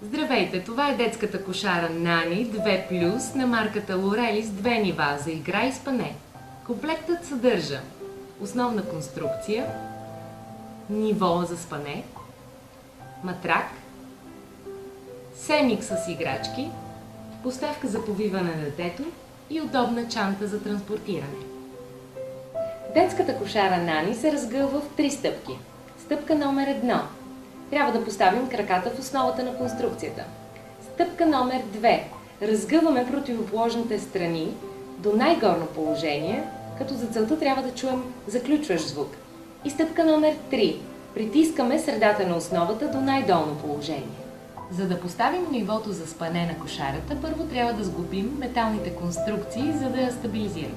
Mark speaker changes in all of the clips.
Speaker 1: Здравейте, това е детската кошара Нани 2+, на марката Лорели с 2 нива за игра и спане. Комплектът съдържа основна конструкция, ниво за спане, матрак, семик с играчки, поставка за повиване на детето и удобна чанта за транспортиране. Детската кошара Нани се разгъва в 3 стъпки. Стъпка номер 1. Трябва да поставим краката в основата на конструкцията. Стъпка номер 2. Разгъваме противоположните страни до най-горно положение, като за целта трябва да чуем заключващ звук. И стъпка номер 3. Притискаме средата на основата до най-долно положение. За да поставим нивото за спане на кошарата, първо трябва да сглобим металните конструкции, за да я стабилизираме.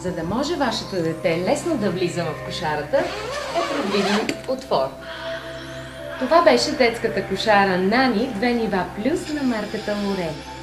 Speaker 1: За да може вашето дете лесно да влиза в кошарата, е предвиден отвор. Това беше детската кошара Нани 2 нива плюс на марката Лорели.